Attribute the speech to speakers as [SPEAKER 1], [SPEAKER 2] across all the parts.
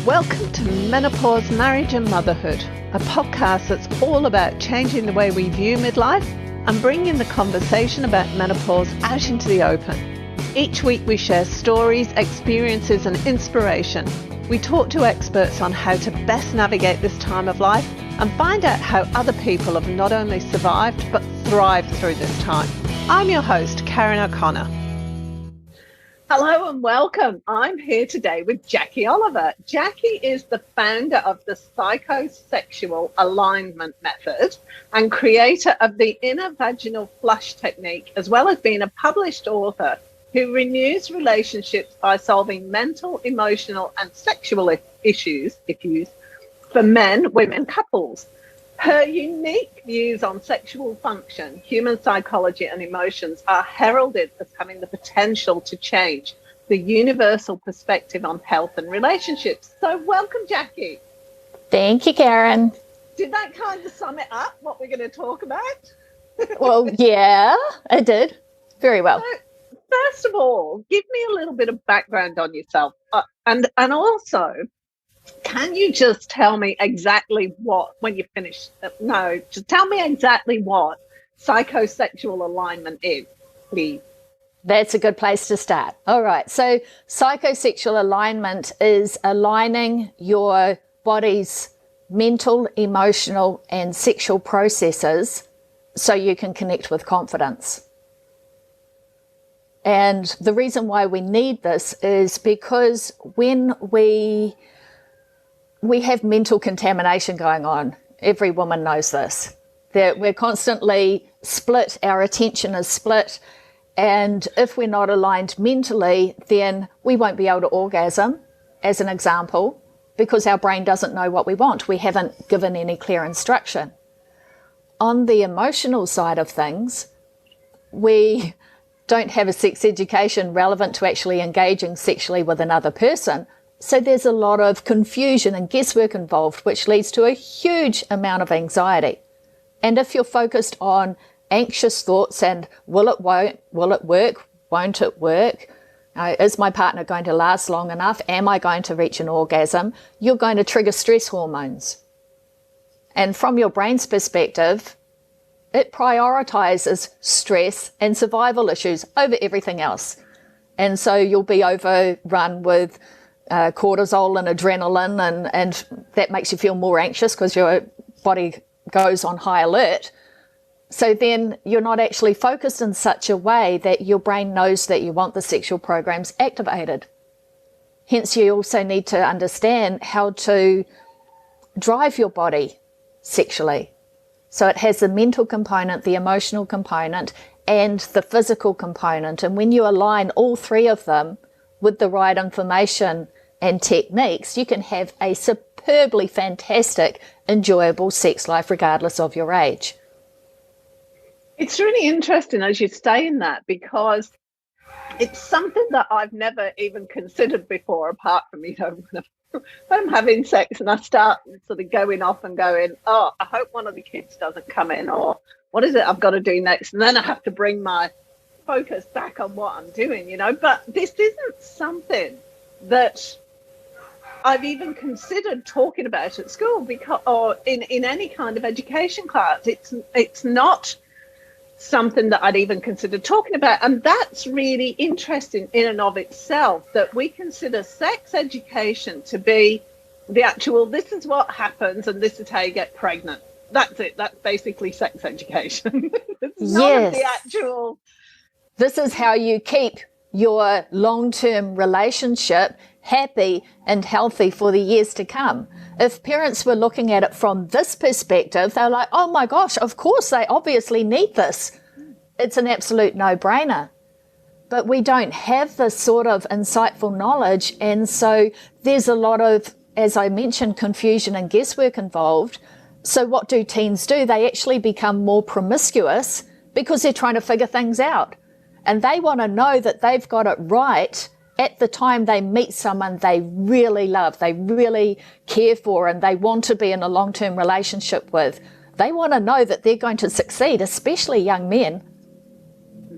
[SPEAKER 1] Welcome to Menopause, Marriage and Motherhood, a podcast that's all about changing the way we view midlife and bringing the conversation about menopause out into the open. Each week we share stories, experiences and inspiration. We talk to experts on how to best navigate this time of life and find out how other people have not only survived but thrived through this time. I'm your host, Karen O'Connor. Hello and welcome. I'm here today with Jacquie Olliver. Jacquie is the founder of the Psychosexual Alignment method and creator of the Inner Vaginal Flush Technique, as well as being a published author who renews relationships by solving mental, emotional and sexual issues for men, women, couples. Her unique views on sexual function, human psychology and emotions are heralded as having the potential to change the universal perspective on health and relationships. So welcome, Jacquie.
[SPEAKER 2] Thank you, Karen.
[SPEAKER 1] Did that kind of sum it up, what we're going to talk about?
[SPEAKER 2] Well, yeah, I did. Very well.
[SPEAKER 1] So, first of all, give me a little bit of background on yourself. And also, can you just tell me exactly what, when you finish, just tell me exactly what psychosexual alignment is, please.
[SPEAKER 2] That's a good place to start. All right. So psychosexual alignment is aligning your body's mental, emotional, and sexual processes so you can connect with confidence. And the reason why we need this is because when we have mental contamination going on. Every woman knows this, that we're constantly split, our attention is split, and if we're not aligned mentally, then we won't be able to orgasm, as an example, because our brain doesn't know what we want. We haven't given any clear instruction. On the emotional side of things, we don't have a sex education relevant to actually engaging sexually with another person. So there's a lot of confusion and guesswork involved, which leads to a huge amount of anxiety. And if you're focused on anxious thoughts and will it work, won't it work, is my partner going to last long enough, am I going to reach an orgasm, you're going to trigger stress hormones. And from your brain's perspective, it prioritizes stress and survival issues over everything else. And so you'll be overrun with cortisol and adrenaline, and that makes you feel more anxious because your body goes on high alert. So then you're not actually focused in such a way that your brain knows that you want the sexual programs activated. Hence, you also need to understand how to drive your body sexually. So it has the mental component, the emotional component, and the physical component. And when you align all three of them with the right information and techniques, you can have a superbly fantastic, enjoyable sex life regardless of your age.
[SPEAKER 1] It's really interesting as you say in that, because it's something that I've never even considered before, apart from, when I'm having sex and I start sort of going off and going, oh, I hope one of the kids doesn't come in, or what is it I've got to do next? And then I have to bring my focus back on what I'm doing, but this isn't something that I've even considered talking about at school, because, or in any kind of education class. It's not something that I'd even considered talking about. And that's really interesting in and of itself, that we consider sex education to be the actual, this is what happens and this is how you get pregnant. That's it. That's basically sex education. It's none of the actual.
[SPEAKER 2] This is how you keep your long-term relationship happy and healthy for the years to come. If parents were looking at it from this perspective, they're like, oh my gosh, of course they obviously need this. It's an absolute no-brainer. But we don't have this sort of insightful knowledge, and so there's a lot of, as I mentioned, confusion and guesswork involved. So what do teens do? They actually become more promiscuous because they're trying to figure things out. And they want to know that they've got it right at the time they meet someone they really love, they really care for, and they want to be in a long-term relationship with. They want to know that they're going to succeed, especially young men.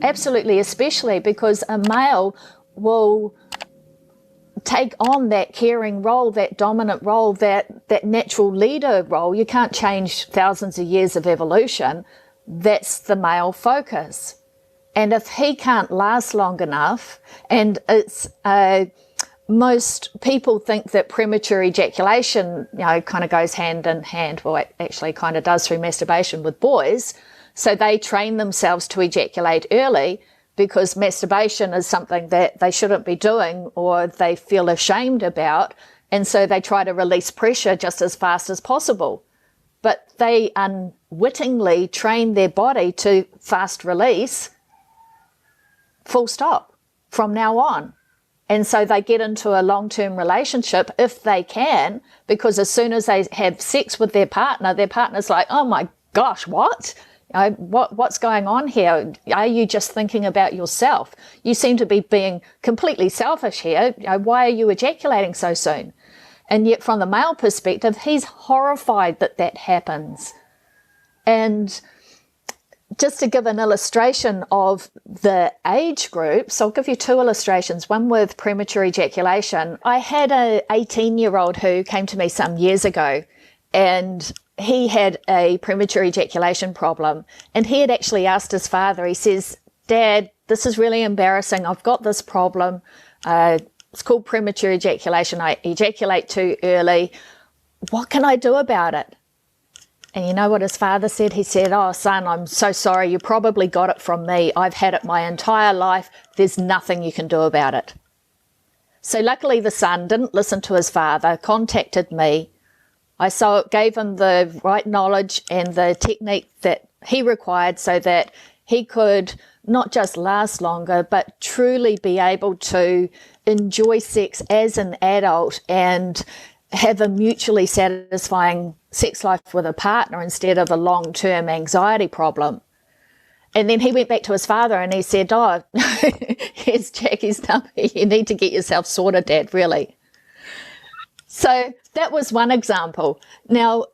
[SPEAKER 2] Absolutely, especially because a male will take on that caring role, that dominant role, that natural leader role. You can't change thousands of years of evolution. That's the male focus. And if he can't last long enough, and it's most people think that premature ejaculation, kind of goes hand in hand. Well, it actually kind of does through masturbation with boys. So they train themselves to ejaculate early because masturbation is something that they shouldn't be doing or they feel ashamed about. And so they try to release pressure just as fast as possible. But they unwittingly train their body to fast release, full stop, from now on. And so they get into a long-term relationship if they can, because as soon as they have sex with their partner's like, oh my gosh, what? What's going on here? Are you just thinking about yourself? You seem to be being completely selfish here. Why are you ejaculating so soon? And yet from the male perspective, he's horrified that that happens. And just to give an illustration of the age groups, I'll give you two illustrations, one with premature ejaculation. I had an 18-year-old who came to me some years ago, and he had a premature ejaculation problem. And he had actually asked his father, he says, Dad, this is really embarrassing. I've got this problem. It's called premature ejaculation. I ejaculate too early. What can I do about it? And you know what his father said? He said, oh, son, I'm so sorry. You probably got it from me. I've had it my entire life. There's nothing you can do about it. So luckily the son didn't listen to his father, contacted me. I gave him the right knowledge and the technique that he required so that he could not just last longer, but truly be able to enjoy sex as an adult and have a mutually satisfying sex life with a partner instead of a long-term anxiety problem. And then he went back to his father and he said, oh, here's Jackie's number. You need to get yourself sorted, Dad, really. So that was one example. Now,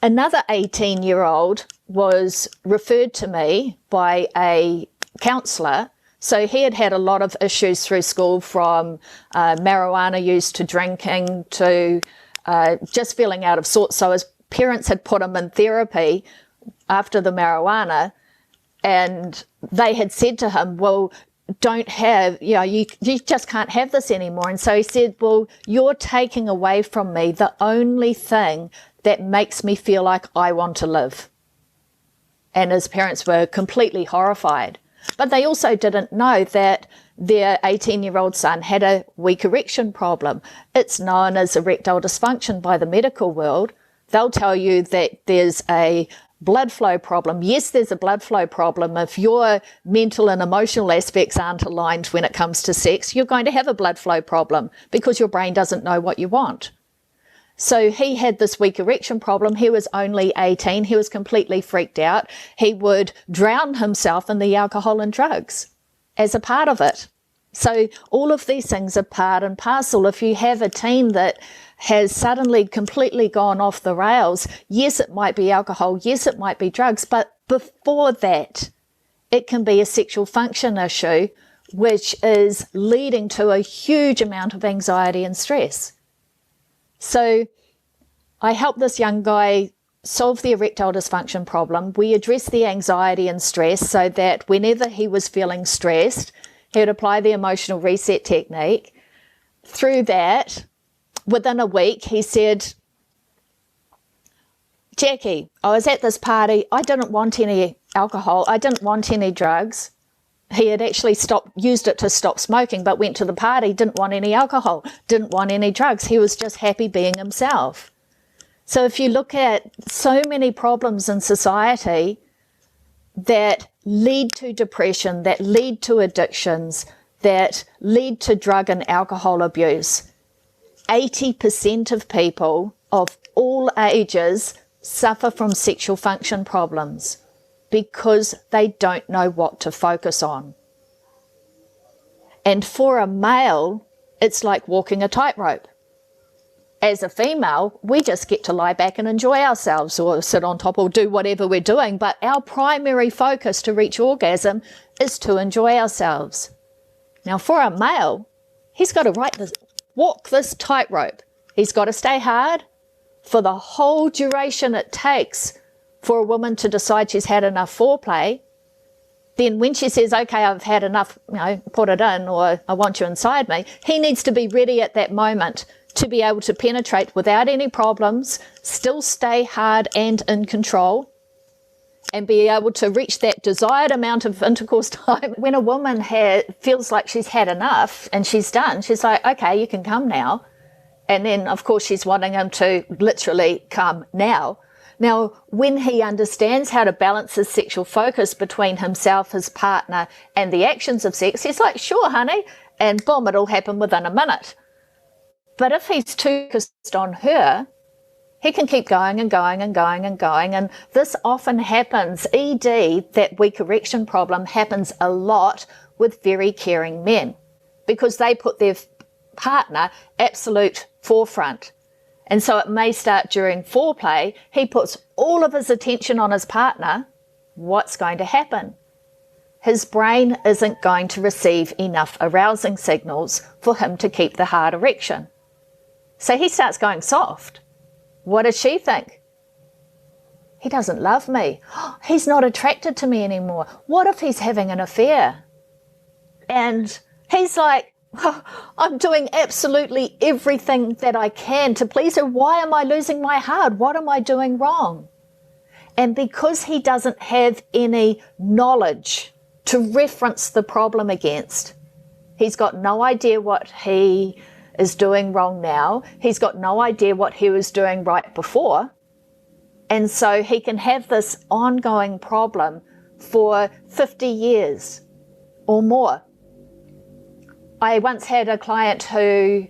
[SPEAKER 2] another 18-year-old was referred to me by a counsellor. So he had had a lot of issues through school, from marijuana use to drinking to just feeling out of sorts. So his parents had put him in therapy after the marijuana, and they had said to him, well, you just can't have this anymore. And so he said, well, you're taking away from me the only thing that makes me feel like I want to live. And his parents were completely horrified. But they also didn't know that their 18-year-old son had a weak erection problem. It's known as erectile dysfunction by the medical world. They'll tell you that there's a blood flow problem. Yes, there's a blood flow problem. If your mental and emotional aspects aren't aligned when it comes to sex, you're going to have a blood flow problem because your brain doesn't know what you want. So he had this weak erection problem. He was only 18. He was completely freaked out. He would drown himself in the alcohol and drugs as a part of it. So all of these things are part and parcel. If you have a teen that has suddenly completely gone off the rails, yes, it might be alcohol, yes, it might be drugs, but before that, it can be a sexual function issue, which is leading to a huge amount of anxiety and stress. So I helped this young guy solve the erectile dysfunction problem. We addressed the anxiety and stress so that whenever he was feeling stressed, he would apply the emotional reset technique. Through that, within a week, he said, Jackie, I was at this party. I didn't want any alcohol. I didn't want any drugs. He had actually used it to stop smoking, but went to the party, didn't want any alcohol, didn't want any drugs. He was just happy being himself. So if you look at so many problems in society that lead to depression, that lead to addictions, that lead to drug and alcohol abuse, 80% of people of all ages suffer from sexual function problems because they don't know what to focus on. And for a male, it's like walking a tightrope. As a female, we just get to lie back and enjoy ourselves or sit on top or do whatever we're doing, but our primary focus to reach orgasm is to enjoy ourselves. Now, for a male, he's got to walk this tightrope. He's got to stay hard for the whole duration it takes for a woman to decide she's had enough foreplay. Then when she says, okay, I've had enough, put it in, or I want you inside me, he needs to be ready at that moment to be able to penetrate without any problems, still stay hard and in control, and be able to reach that desired amount of intercourse time. When a woman feels like she's had enough and she's done, she's like, okay, you can come now. And then, of course, she's wanting him to literally come now. Now, when he understands how to balance his sexual focus between himself, his partner, and the actions of sex, he's like, sure, honey, and boom, it'll happen within a minute. But if he's too focused on her, he can keep going and going and going and going. And this often happens, ED, that weak erection problem, happens a lot with very caring men because they put their partner absolute forefront. And so it may start during foreplay. He puts all of his attention on his partner. What's going to happen? His brain isn't going to receive enough arousing signals for him to keep the hard erection. So he starts going soft. What does she think? He doesn't love me. He's not attracted to me anymore. What if he's having an affair? And he's like, I'm doing absolutely everything that I can to please her. Why am I losing my heart? What am I doing wrong? And because he doesn't have any knowledge to reference the problem against, he's got no idea what he is doing wrong now. He's got no idea what he was doing right before. And so he can have this ongoing problem for 50 years or more. I once had a client who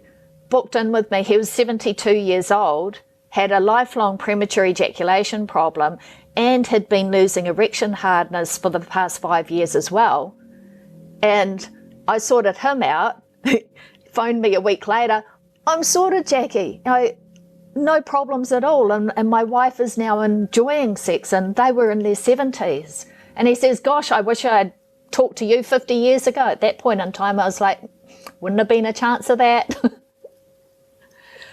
[SPEAKER 2] booked in with me. He was 72 years old, had a lifelong premature ejaculation problem, and had been losing erection hardness for the past 5 years as well. And I sorted him out, phoned me a week later. I'm sorted, Jackie. No problems at all. And my wife is now enjoying sex, and they were in their 70s. And he says, gosh, I wish I had talked to you 50 years ago. At that point in time, I was like, wouldn't have been a chance of that.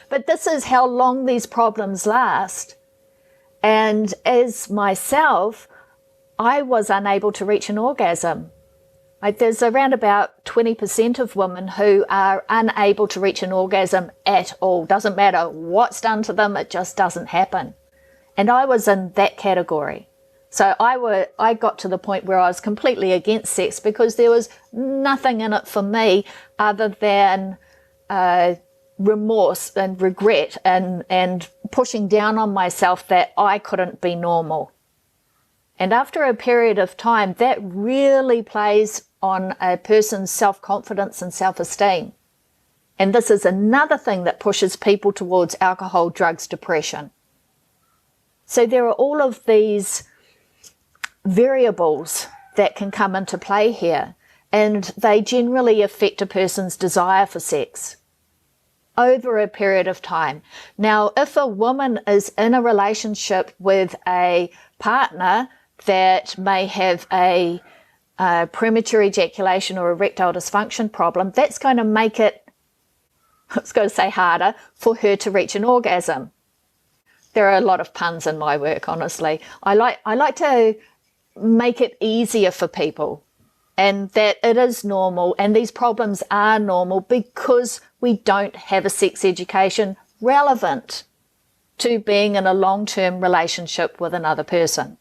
[SPEAKER 2] But this is how long these problems last. And as myself, I was unable to reach an orgasm. There's around about 20% of women who are unable to reach an orgasm at all. Doesn't matter what's done to them, it just doesn't happen. And I was in that category. So I got to the point where I was completely against sex because there was nothing in it for me other than remorse and regret and pushing down on myself that I couldn't be normal. And after a period of time, that really plays on a person's self-confidence and self-esteem. And this is another thing that pushes people towards alcohol, drugs, depression. So there are all of these variables that can come into play here, and they generally affect a person's desire for sex over a period of time. Now, if a woman is in a relationship with a partner that may have a premature ejaculation or erectile dysfunction problem, that's going to make it, I was going to say harder, for her to reach an orgasm. There are a lot of puns in my work, honestly. I like to make it easier for people, and that it is normal, and these problems are normal because we don't have a sex education relevant to being in a long-term relationship with another person.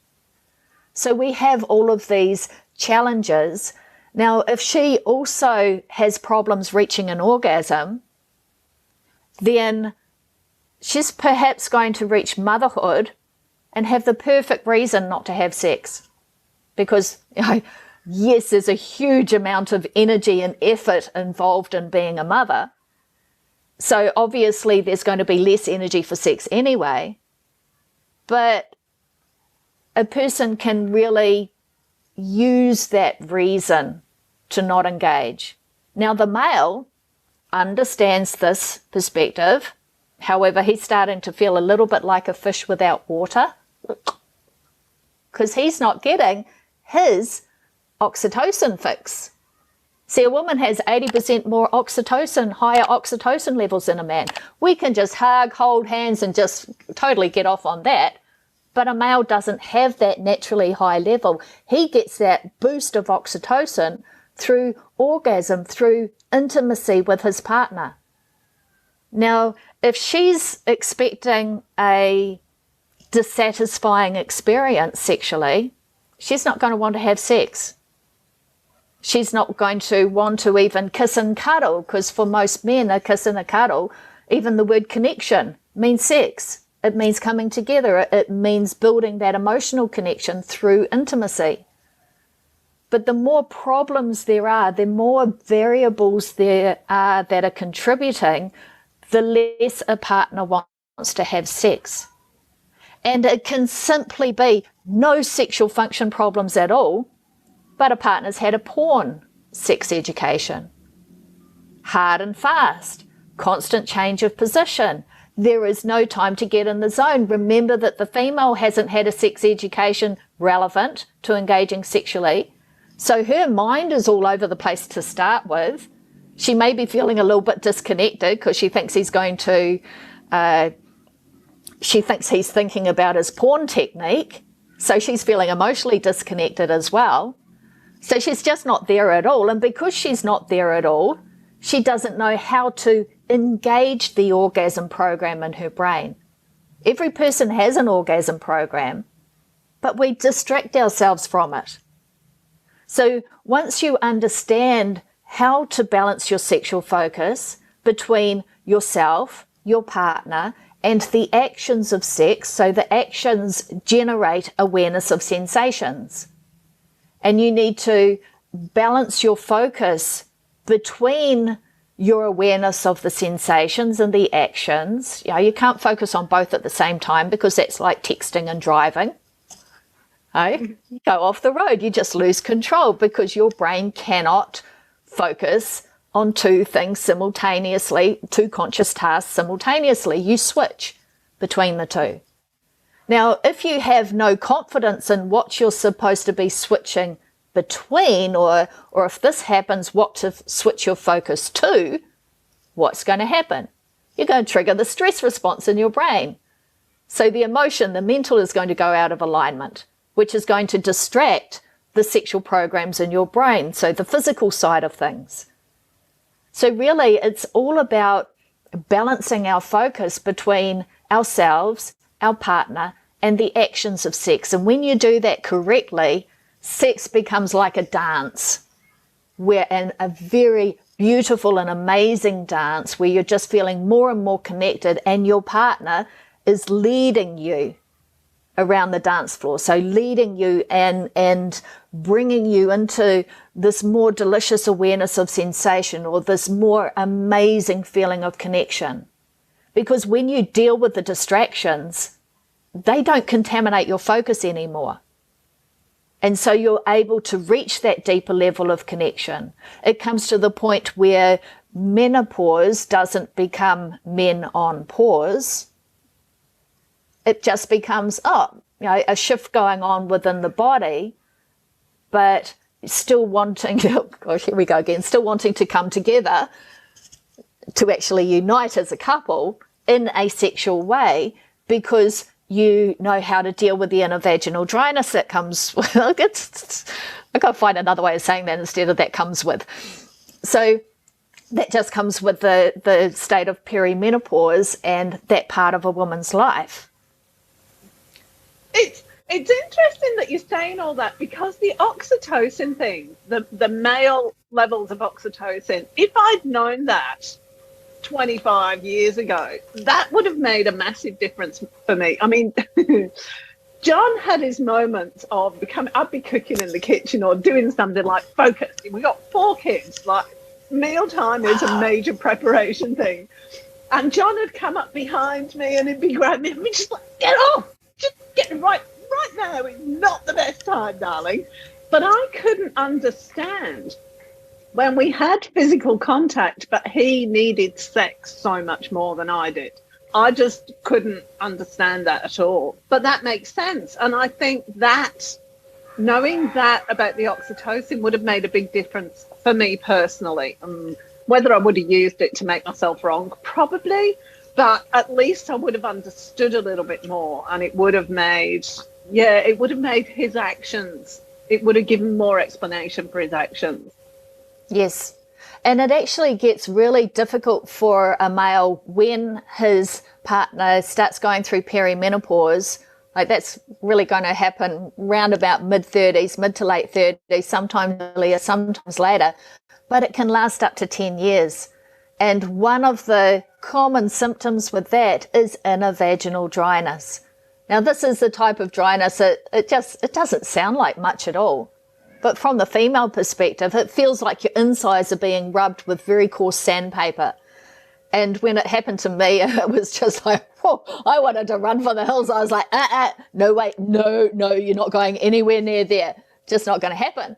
[SPEAKER 2] So we have all of these challenges. Now, if she also has problems reaching an orgasm, then she's perhaps going to reach motherhood and have the perfect reason not to have sex. Because, yes, there's a huge amount of energy and effort involved in being a mother. So obviously there's going to be less energy for sex anyway. But a person can really use that reason to not engage. Now, the male understands this perspective. However, he's starting to feel a little bit like a fish without water because he's not getting his oxytocin fix. See, a woman has 80% more oxytocin, higher oxytocin levels than a man. We can just hug, hold hands, and just totally get off on that. But a male doesn't have that naturally high level. He gets that boost of oxytocin through orgasm, through intimacy with his partner. Now, if she's expecting a dissatisfying experience sexually, she's not going to want to have sex. She's not going to want to even kiss and cuddle, because for most men, a kiss and a cuddle, even the word connection means sex. It means coming together. It means building that emotional connection through intimacy. But the more problems there are, the more variables there are that are contributing, the less a partner wants to have sex. And it can simply be no sexual function problems at all, but a partner's had a porn sex education. Hard and fast, constant change of position. There is no time to get in the zone. Remember that the female hasn't had a sex education relevant to engaging sexually. So her mind is all over the place to start with. She may be feeling a little bit disconnected because she thinks he's thinking about his porn technique. So she's feeling emotionally disconnected as well. So she's just not there at all. And because she's not there at all, she doesn't know how to engage the orgasm program in her brain. Every person has an orgasm program, but we distract ourselves from it. So once you understand how to balance your sexual focus between yourself, your partner, and the actions of sex, so the actions generate awareness of sensations. And you need to balance your focus between your awareness of the sensations and the actions. You can't focus on both at the same time, because that's like texting and driving. You go off the road, you just lose control, because your brain cannot focus on two things simultaneously, two conscious tasks simultaneously. You switch between the two. Now, if you have no confidence in what you're supposed to be switching between, or if this happens, what to switch your focus to, what's going to happen? You're going to trigger the stress response in your brain. So the emotion, the mental, is going to go out of alignment, which is going to distract the sexual programs in your brain, so the physical side of things. So really, it's all about balancing our focus between ourselves, our partner, and the actions of sex. And when you do that correctly, sex becomes like a dance, a very beautiful and amazing dance where you're just feeling more and more connected, and your partner is leading you around the dance floor. So leading you and bringing you into this more delicious awareness of sensation, or this more amazing feeling of connection. Because when you deal with the distractions, they don't contaminate your focus anymore. And so you're able to reach that deeper level of connection. It comes to the point where menopause doesn't become men on pause. It just becomes, a shift going on within the body, but still wanting, oh gosh, here we go again, still wanting to come together to actually unite as a couple in a sexual way, because you know how to deal with the inner vaginal dryness that comes with it. I've got to find another way of saying that instead of that comes with. So that just comes with the state of perimenopause and that part of a woman's life.
[SPEAKER 3] It's interesting that you're saying all that, because the oxytocin thing, the male levels of oxytocin, if I'd known that 25 years ago, that would have made a massive difference for me. I mean, John had his moments of I'd be cooking in the kitchen or doing something like focusing. We got 4 kids, like mealtime is a major preparation thing. And John would come up behind me and he'd be grabbing me and be just like, get off, just get right now is not the best time, darling. But I couldn't understand when we had physical contact, but he needed sex so much more than I did. I just couldn't understand that at all. But that makes sense. And I think that knowing that about the oxytocin would have made a big difference for me personally. Whether I would have used it to make myself wrong, probably, but at least I would have understood a little bit more, and it would have made, it would have made his actions, it would have given more explanation for his actions.
[SPEAKER 2] Yes. And it actually gets really difficult for a male when his partner starts going through perimenopause. Like, that's really going to happen round about mid-30s, mid to late 30s, sometimes earlier, sometimes later. But it can last up to 10 years. And one of the common symptoms with that is inner vaginal dryness. Now, this is the type of dryness that it doesn't sound like much at all. But from the female perspective, it feels like your insides are being rubbed with very coarse sandpaper. And when it happened to me, it was just like, I wanted to run for the hills. I was like, no, wait, no, you're not going anywhere near there. Just not going to happen.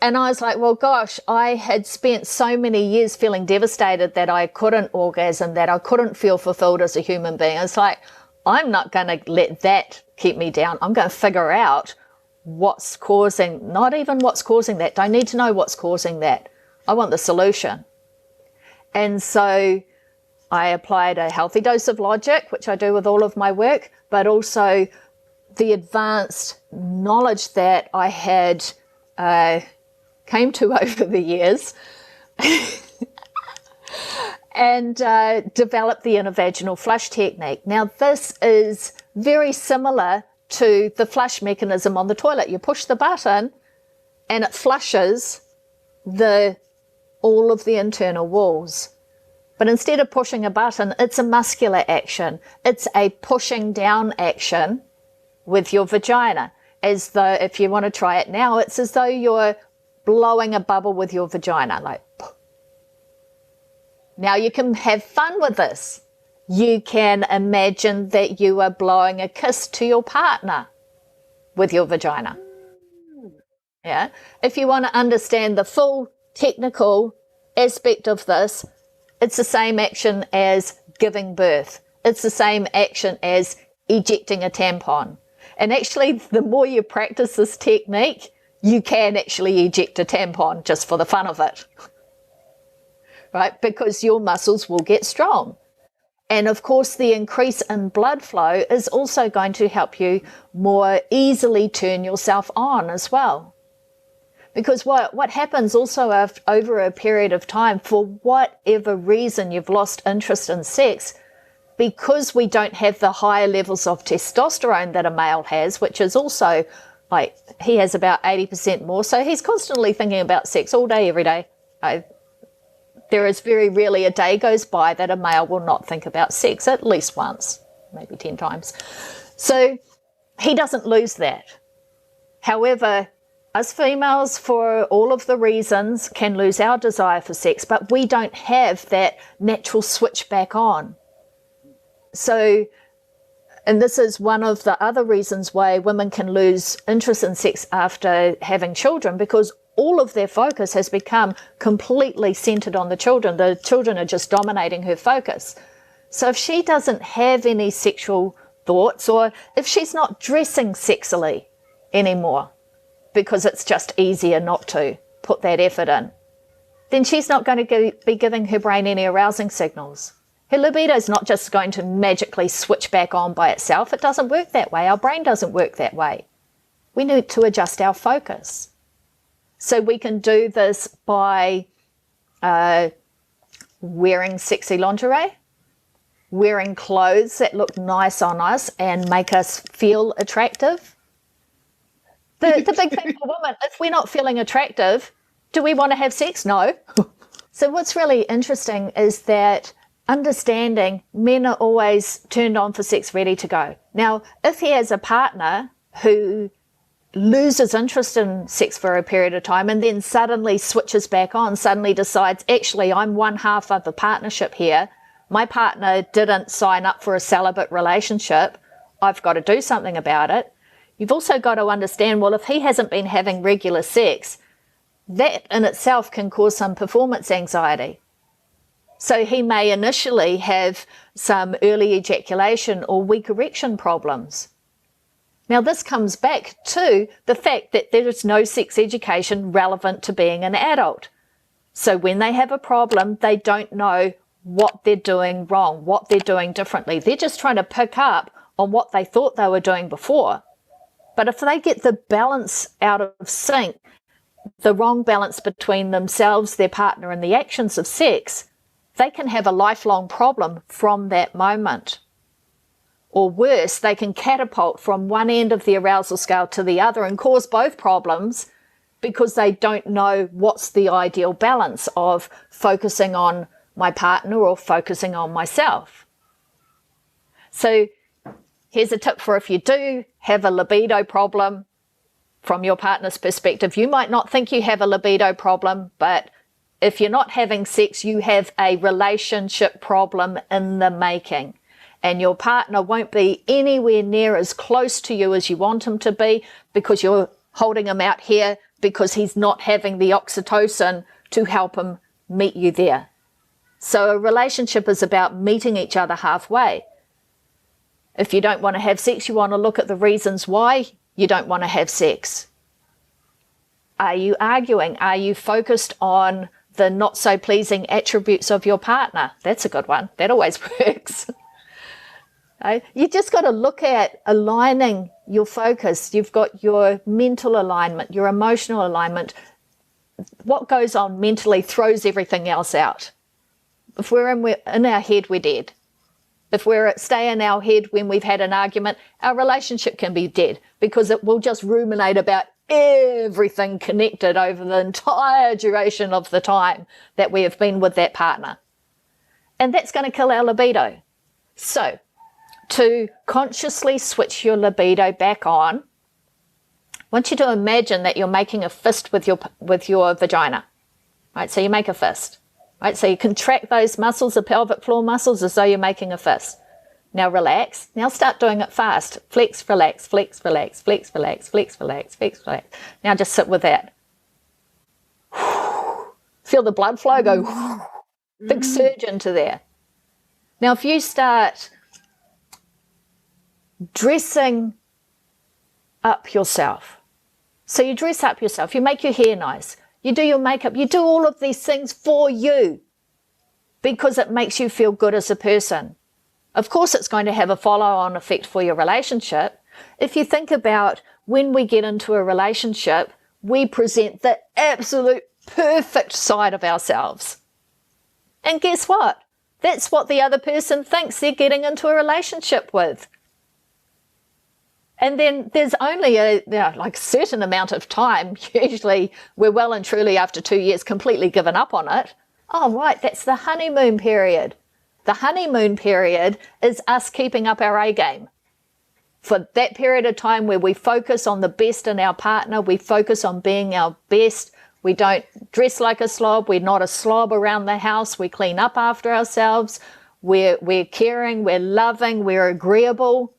[SPEAKER 2] And I was like, well, gosh, I had spent so many years feeling devastated that I couldn't orgasm, that I couldn't feel fulfilled as a human being. It's like, I'm not going to let that keep me down. I'm going to figure out what's causing, not even what's causing that. Don't need to know what's causing that. I want the solution. And so I applied a healthy dose of logic, which I do with all of my work, but also the advanced knowledge that I had came to over the years and developed the Inner Vaginal Flush Technique. Now, this is very similar to the flush mechanism on the toilet. You push the button and it flushes all of the internal walls. But instead of pushing a button, it's a muscular action. It's a pushing down action with your vagina. As though, if you want to try it now, it's as though you're blowing a bubble with your vagina. Like, now you can have fun with this. You can imagine that you are blowing a kiss to your partner with your vagina. Yeah. If you want to understand the full technical aspect of this, it's the same action as giving birth. It's the same action as ejecting a tampon. And actually, the more you practice this technique, you can actually eject a tampon just for the fun of it. Right? Because your muscles will get strong. And of course, the increase in blood flow is also going to help you more easily turn yourself on as well. Because what happens also over a period of time, for whatever reason you've lost interest in sex, because we don't have the higher levels of testosterone that a male has, which is also like, he has about 80% more. So he's constantly thinking about sex all day, every day. There is very rarely a day goes by that a male will not think about sex, at least once, maybe 10 times. So he doesn't lose that. However, us females, for all of the reasons, can lose our desire for sex, but we don't have that natural switch back on. So, and this is one of the other reasons why women can lose interest in sex after having children, because all of their focus has become completely centered on the children. The children are just dominating her focus. So if she doesn't have any sexual thoughts, or if she's not dressing sexily anymore, because it's just easier not to put that effort in, then she's not going to be giving her brain any arousing signals. Her libido is not just going to magically switch back on by itself. It doesn't work that way. Our brain doesn't work that way. We need to adjust our focus. So we can do this by wearing sexy lingerie, wearing clothes that look nice on us and make us feel attractive. The big thing for women, if we're not feeling attractive, do we want to have sex? No. So what's really interesting is that understanding men are always turned on for sex, ready to go. Now, if he has a partner who loses interest in sex for a period of time and then suddenly switches back on, suddenly decides, actually, I'm one half of the partnership here. My partner didn't sign up for a celibate relationship. I've got to do something about it. You've also got to understand, well, if he hasn't been having regular sex, that in itself can cause some performance anxiety. So he may initially have some early ejaculation or weak erection problems. Now, this comes back to the fact that there is no sex education relevant to being an adult. So when they have a problem, they don't know what they're doing wrong, what they're doing differently. They're just trying to pick up on what they thought they were doing before. But if they get the balance out of sync, the wrong balance between themselves, their partner, and the actions of sex, they can have a lifelong problem from that moment. Or worse, they can catapult from one end of the arousal scale to the other and cause both problems because they don't know what's the ideal balance of focusing on my partner or focusing on myself. So here's a tip for if you do have a libido problem from your partner's perspective. You might not think you have a libido problem, but if you're not having sex, you have a relationship problem in the making. And your partner won't be anywhere near as close to you as you want him to be because you're holding him out here because he's not having the oxytocin to help him meet you there. So a relationship is about meeting each other halfway. If you don't want to have sex, you want to look at the reasons why you don't want to have sex. Are you arguing? Are you focused on the not so pleasing attributes of your partner? That's a good one. That always works. You just got to look at aligning your focus. You've got your mental alignment, your emotional alignment. What goes on mentally throws everything else out. If we're in our head, we're dead. If stay in our head when we've had an argument, our relationship can be dead because it will just ruminate about everything connected over the entire duration of the time that we have been with that partner. And that's going to kill our libido. So, to consciously switch your libido back on, I want you to imagine that you're making a fist with your vagina. Right? So you make a fist. Right? So you contract those muscles, the pelvic floor muscles, as though you're making a fist. Now relax. Now start doing it fast. Flex, relax, flex, relax, flex, relax, flex, relax, flex, relax. Now just sit with that. Feel the blood flow go. Big surge into there. Now if you start dressing up yourself. So you dress up yourself, you make your hair nice, you do your makeup, you do all of these things for you because it makes you feel good as a person. Of course, it's going to have a follow-on effect for your relationship. If you think about when we get into a relationship, we present the absolute perfect side of ourselves. And guess what? That's what the other person thinks they're getting into a relationship with. And then there's only a certain amount of time, usually we're well and truly after 2 years completely given up on it. Oh, right, that's the honeymoon period. The honeymoon period is us keeping up our A game. For that period of time where we focus on the best in our partner, we focus on being our best, we don't dress like a slob, we're not a slob around the house, we clean up after ourselves, we're caring, we're loving, we're agreeable.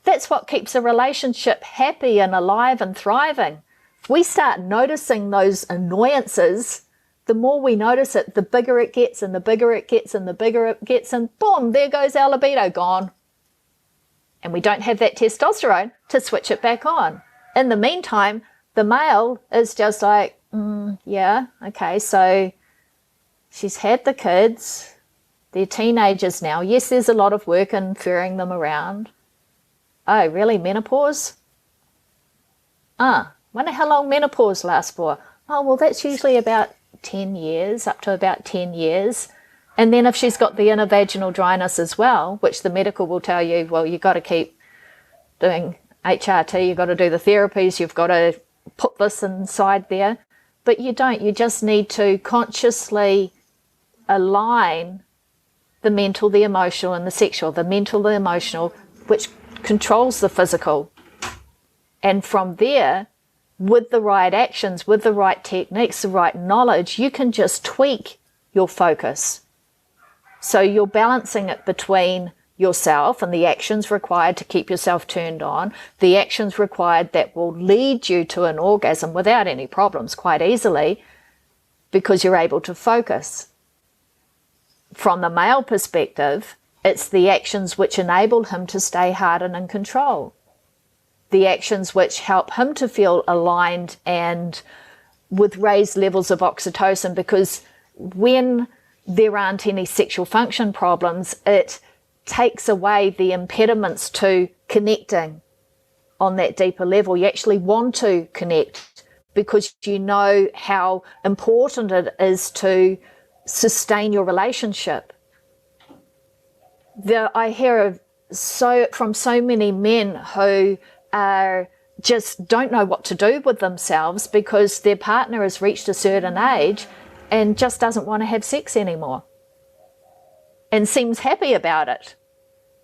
[SPEAKER 2] That's what keeps a relationship happy and alive and thriving. If we start noticing those annoyances, the more we notice it, the bigger it gets and the bigger it gets and the bigger it gets, and boom, there goes our libido gone. And we don't have that testosterone to switch it back on. In the meantime, the male is just like, yeah, okay, so she's had the kids, they're teenagers now. Yes, there's a lot of work in ferrying them around. Oh, really? Menopause? Wonder how long menopause lasts for. Oh, well, that's usually about 10 years, up to about 10 years. And then if she's got the inner vaginal dryness as well, which the medical will tell you, well, you've got to keep doing HRT, you've got to do the therapies, you've got to put this inside there. But you don't. You just need to consciously align the mental, the emotional, and the sexual. The mental, the emotional, which controls the physical. And from there, with the right actions, with the right techniques, the right knowledge, you can just tweak your focus. So you're balancing it between yourself and the actions required to keep yourself turned on, the actions required that will lead you to an orgasm without any problems quite easily because you're able to focus. From the male perspective, it's the actions which enable him to stay hard and in control. the actions which help him to feel aligned and with raised levels of oxytocin, because when there aren't any sexual function problems, it takes away the impediments to connecting on that deeper level. You actually want to connect because you know how important it is to sustain your relationship. I hear from so many men who just don't know what to do with themselves because their partner has reached a certain age and just doesn't want to have sex anymore and seems happy about it.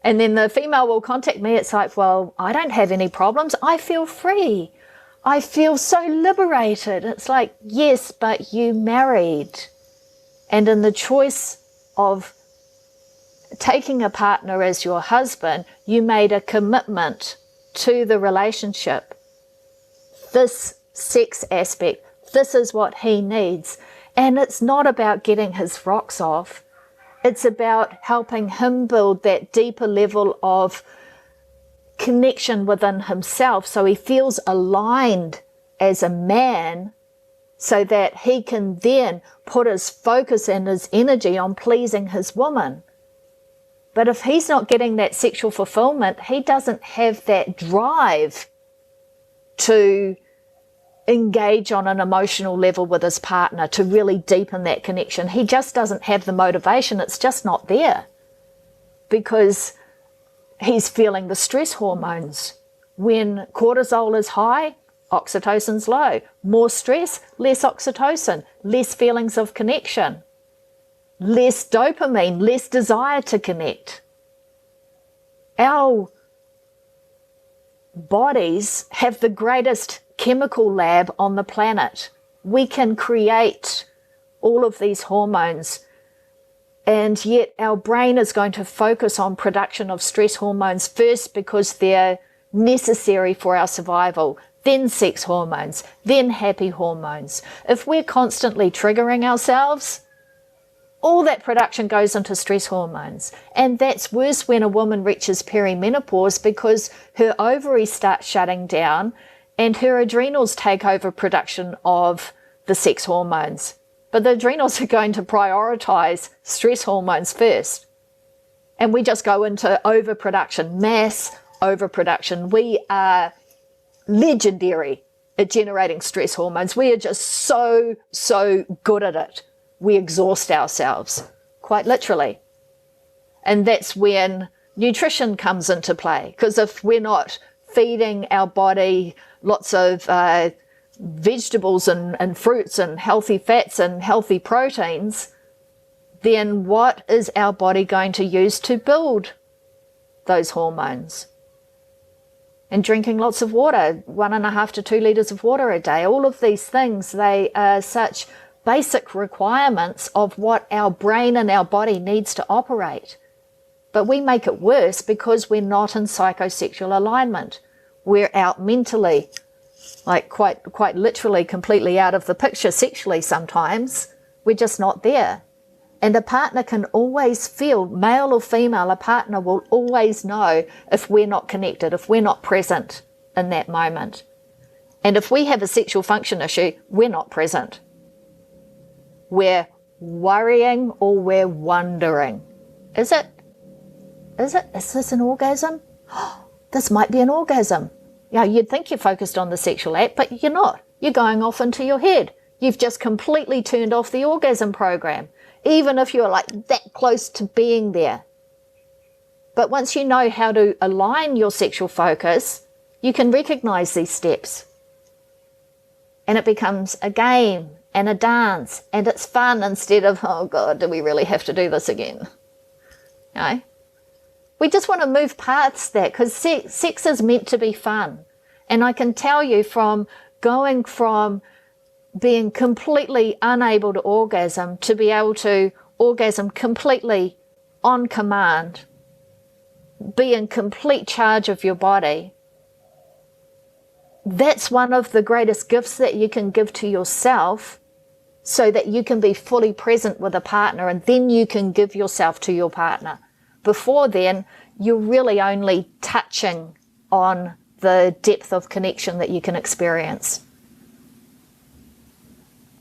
[SPEAKER 2] And then the female will contact me. It's like, well, I don't have any problems. I feel free. I feel so liberated. It's like, yes, but you married. And in the choice of taking a partner as your husband, you made a commitment to the relationship. This sex aspect, this is what he needs. And it's not about getting his rocks off. It's about helping him build that deeper level of connection within himself so he feels aligned as a man, so that he can then put his focus and his energy on pleasing his woman. But if he's not getting that sexual fulfillment, he doesn't have that drive to engage on an emotional level with his partner to really deepen that connection. He just doesn't have the motivation. It's just not there because he's feeling the stress hormones. When cortisol is high, oxytocin's low. More stress, less oxytocin, less feelings of connection, less dopamine, less desire to connect. Our bodies have the greatest chemical lab on the planet. We can create all of these hormones, and yet our brain is going to focus on production of stress hormones first because they're necessary for our survival, then sex hormones, then happy hormones. If we're constantly triggering ourselves, all that production goes into stress hormones. And that's worse when a woman reaches perimenopause because her ovaries start shutting down and her adrenals take over production of the sex hormones. But the adrenals are going to prioritize stress hormones first. And we just go into overproduction, mass overproduction. We are legendary at generating stress hormones. We are just so good at it. We exhaust ourselves, quite literally. And that's when nutrition comes into play, because if we're not feeding our body lots of vegetables and fruits and healthy fats and healthy proteins, then what is our body going to use to build those hormones? And drinking lots of water, 1.5 to 2 litres of water a day, all of these things, they are such basic requirements of what our brain and our body needs to operate. But we make it worse because we're not in psychosexual alignment. We're out mentally, like quite literally completely out of the picture sexually sometimes. We're just not there. And a partner can always feel, male or female, a partner will always know if we're not connected, if we're not present in that moment. And if we have a sexual function issue, we're not present. We're worrying or we're wondering. Is this an orgasm? This might be an orgasm. You know, you'd think you're focused on the sexual act, but you're not. You're going off into your head. You've just completely turned off the orgasm program, even if you're like that close to being there. But once you know how to align your sexual focus, you can recognize these steps. And it becomes a game and a dance, and it's fun instead of, oh God, do we really have to do this again? You know? We just want to move past that because sex is meant to be fun. And I can tell you from going from being completely unable to orgasm to be able to orgasm completely on command, be in complete charge of your body, that's one of the greatest gifts that you can give to yourself so that you can be fully present with a partner, and then you can give yourself to your partner. Before then, you're really only touching on the depth of connection that you can experience.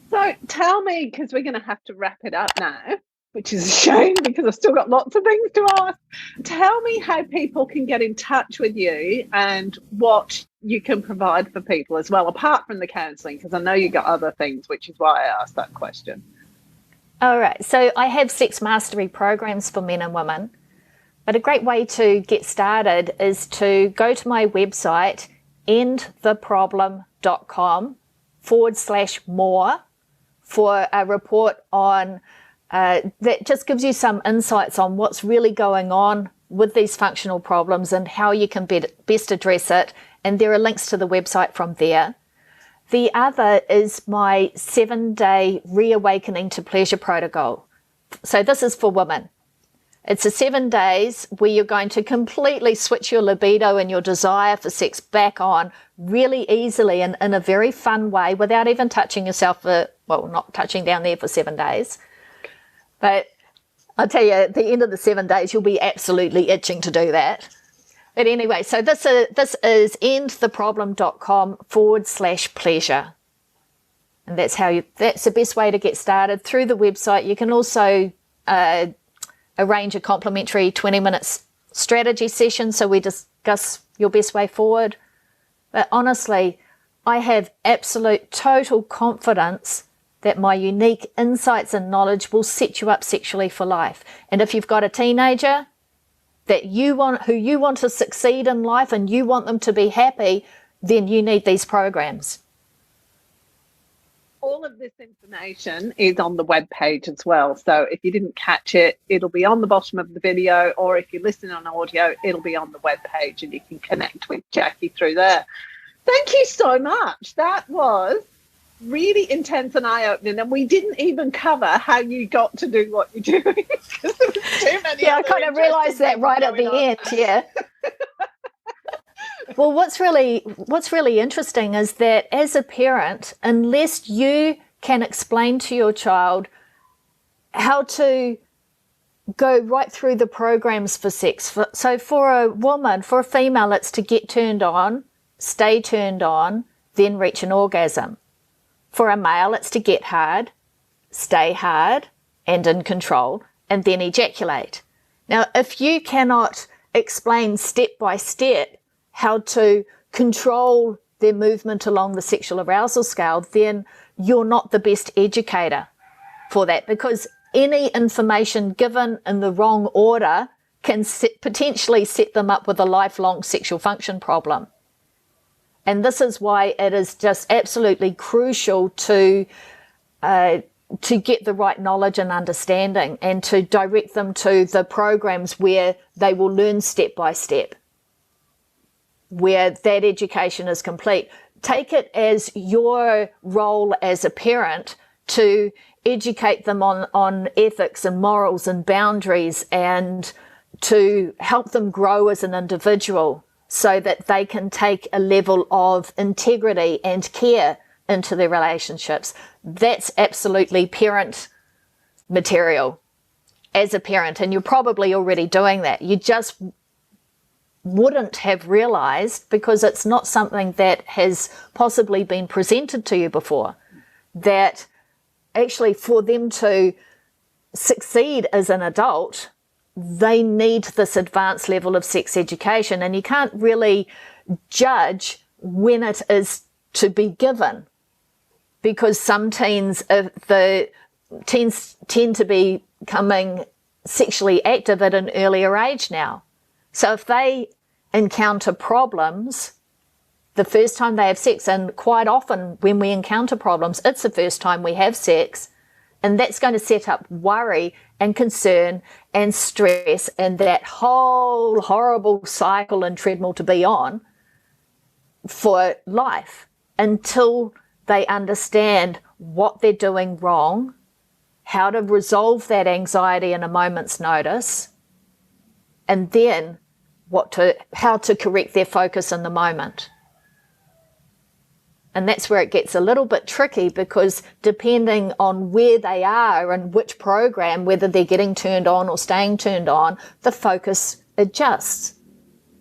[SPEAKER 3] So tell me, because we're going to have to wrap it up now, which is a shame because I've still got lots of things to ask. Tell me how people can get in touch with you and what you can provide for people as well, apart from the counselling, because I know you got other things, which is why I asked that question.
[SPEAKER 2] All right. So I have sex mastery programs for men and women, but a great way to get started is to go to my website, endtheproblem.com/more, for a report on that just gives you some insights on what's really going on with these functional problems and how you can best address it. And there are links to the website from there. The other is my 7-day reawakening to pleasure protocol. So this is for women. It's a 7 days where you're going to completely switch your libido and your desire for sex back on really easily and in a very fun way without even touching yourself not touching down there for 7 days. But I'll tell you, at the end of the 7 days, you'll be absolutely itching to do that. But anyway, so this is endtheproblem.com/pleasure. And that's the best way to get started through the website. You can also arrange a complimentary 20-minute strategy session so we discuss your best way forward. But honestly, I have absolute total confidence that my unique insights and knowledge will set you up sexually for life. And if you've got a teenager who you want to succeed in life and you want them to be happy, then you need these programs.
[SPEAKER 3] All of this information is on the webpage as well. So if you didn't catch it, it'll be on the bottom of the video, or if you listen on audio, it'll be on the webpage and you can connect with Jacquie through there. Thank you so much. That was really intense and eye-opening, and we didn't even cover how you got to do what you're doing because there was too many.
[SPEAKER 2] Yeah, I kind of realised that right at the end. Yeah. Well, what's really interesting is that as a parent, unless you can explain to your child how to go right through the programs for sex, so for a woman, for a female, it's to get turned on, stay turned on, then reach an orgasm. For a male, it's to get hard, stay hard and in control, and then ejaculate. Now, if you cannot explain step by step how to control their movement along the sexual arousal scale, then you're not the best educator for that, because any information given in the wrong order can potentially set them up with a lifelong sexual function problem. And this is why it is just absolutely crucial to get the right knowledge and understanding and to direct them to the programs where they will learn step by step, where that education is complete. Take it as your role as a parent to educate them on ethics and morals and boundaries and to help them grow as an individual so that they can take a level of integrity and care into their relationships. That's absolutely parent material as a parent, and you're probably already doing that. You just wouldn't have realized because it's not something that has possibly been presented to you before, that actually for them to succeed as an adult, they need this advanced level of sex education, and you can't really judge when it is to be given, because some teens tend to be becoming sexually active at an earlier age now. So if they encounter problems the first time they have sex, and quite often when we encounter problems, it's the first time we have sex, and that's going to set up worry and concern and stress and that whole horrible cycle and treadmill to be on for life until they understand what they're doing wrong, how to resolve that anxiety in a moment's notice, and then how to correct their focus in the moment. And that's where it gets a little bit tricky, because depending on where they are and which program, whether they're getting turned on or staying turned on, the focus adjusts.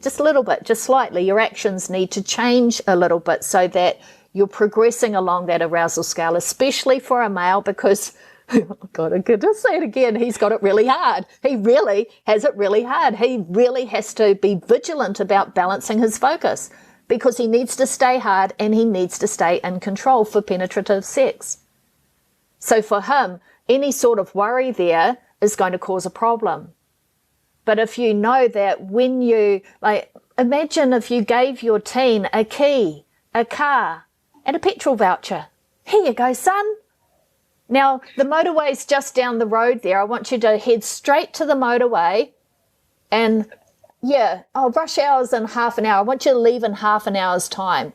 [SPEAKER 2] just a little bit, just slightly. Your actions need to change a little bit so that you're progressing along that arousal scale, especially for a male, because, oh God, I'm going to say it again, he's got it really hard. He really has it really hard. He really has to be vigilant about balancing his focus because he needs to stay hard and he needs to stay in control for penetrative sex. So for him, any sort of worry there is going to cause a problem. But if you know that when you, like, imagine if you gave your teen a key, a car, and a petrol voucher. Here you go, son. Now, the motorway's just down the road there. I want you to head straight to the motorway and, rush hour's in half an hour. I want you to leave in half an hour's time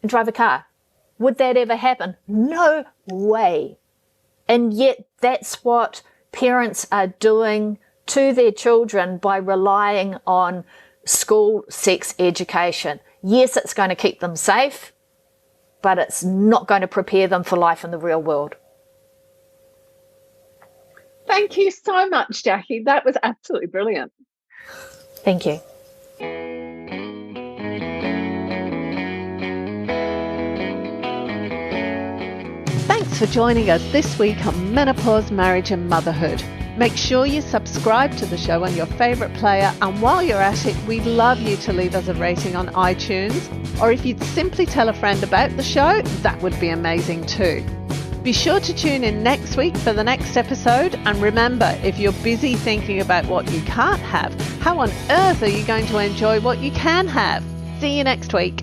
[SPEAKER 2] and drive a car. Would that ever happen? No way. And yet that's what parents are doing to their children by relying on school sex education. Yes, it's going to keep them safe, but it's not going to prepare them for life in the real world.
[SPEAKER 3] Thank you so much, Jacquie. That was absolutely brilliant.
[SPEAKER 2] Thank you.
[SPEAKER 1] Thanks for joining us this week on Menopause, Marriage and Motherhood. Make sure you subscribe to the show on your favourite player, and while you're at it, we'd love you to leave us a rating on iTunes, or if you'd simply tell a friend about the show, that would be amazing too. Be sure to tune in next week for the next episode, and remember, if you're busy thinking about what you can't have, how on earth are you going to enjoy what you can have? See you next week.